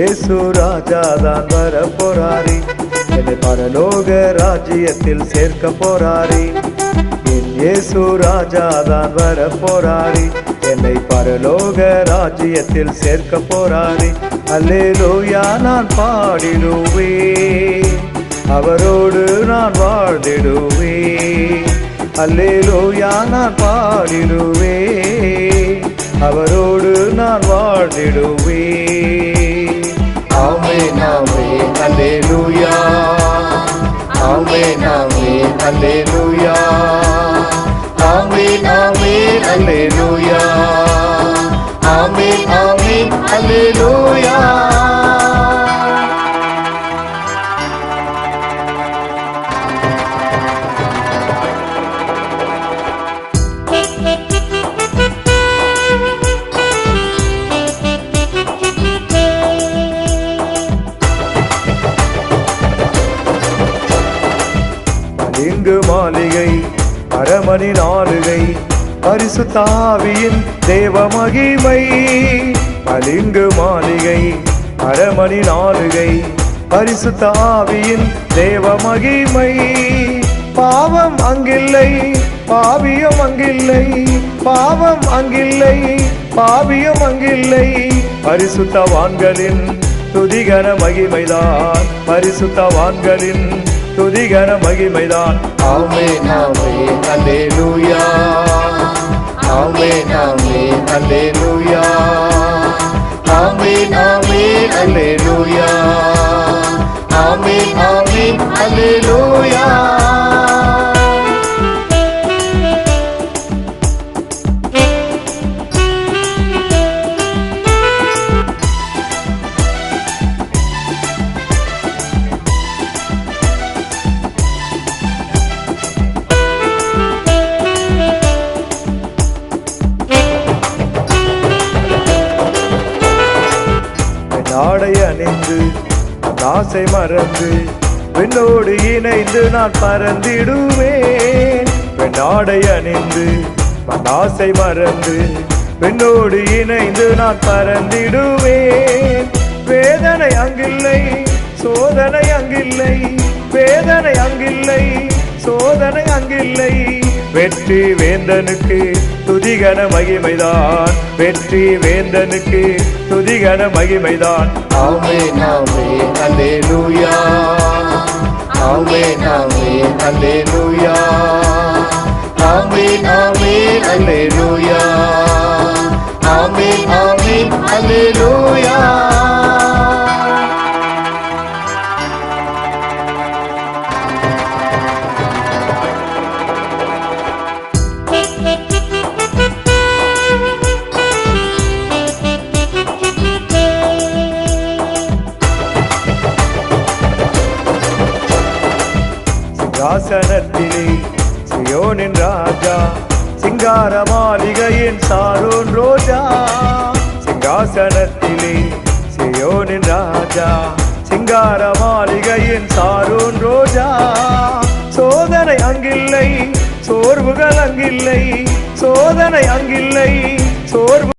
இயேசு ராஜா தான் வர போறாரி, என்னை பரலோக ராஜ்யத்தில் சேர்க்க போறாரி. என் இயேசு ராஜா தான் வர போறாரி, என்னை பரலோக ராஜ்யத்தில் சேர்க்க போறாரி. அல்லேலூயா நான் பாடிடுவேன், அவரோடு நான் வாழ்ந்திடுவேன். அல்லேலூயா நான் பாடிடுவேன், அவரோடு நான் வாழ்ந்திடுவேன். ஆமென் ஆமென் அல்லேலூயா, ஆமென் ஆமென் அல்லேலூயா, ஆமென் ஆமென் அல்லேலூயா, ஆமென் ஆமென் அல்லேலூயா. இங்கு மாளிகை அரமணி நாளுகை, பரிசுத்த ஆவியின் தேவ மகிமை. பளிங்கு மாளிகை அரமணி நாளுகை, பரிசுத்த ஆவியின் தேவ மகிமை. பாவம் அங்கில்லை, பாவியம் அங்கில்லை, பாவம் அங்கில்லை, பாவியம் அங்கில்லை. பரிசுத்தவான்களின் துதிகர மகிமைதான், பரிசுத்தவான்களின் துதிகர மகிமைதான். ஆமென் ஆமென் அல்லேலூயா, ஆமென் ஆமென் அல்லேலூயா, ஆமென் ஆமென் அல்லேலூயா, ஆமென் ஆமென் அல்லேலூயா. ஆடை அணிந்து ஆசை மறந்து பெண்ணோடு இணைந்து நான் பறந்திடுவேன். பெண்ணாடை அணிந்து ஆசை மறந்து பெண்ணோடு இணைந்து நான் பறந்திடுவேன். வேதனை அங்கில்லை, சோதனை அங்கில்லை, வேதனை அங்கில்லை, சோதனை அங்கில்லை. வெற்றி வேந்தனுக்கு துதிகன மகிமைதான், வெற்றி வேந்தனுக்கு துதிகன மகிமைதான். ஆமென் ஆமென் அல்லேலூயா, ஆமென் ஆமென் அல்லேலூயா, ஆமென் ஆமென் அல்லேலூயா, ஆமென் ஆமென் அல்லேலூயா. சிங்காசனத்திலே சியோனின் ராஜா, சிங்கார மாளிகையின் சாரோன் ரோஜா. சிங்காசனத்திலே சியோனின் ராஜா, சிங்கார மாளிகையின் சாரோன் ரோஜா. சோதனை அங்கில்லை, சோர்வுகள் அங்கில்லை, சோதனை அங்கில்லை, சோர்வு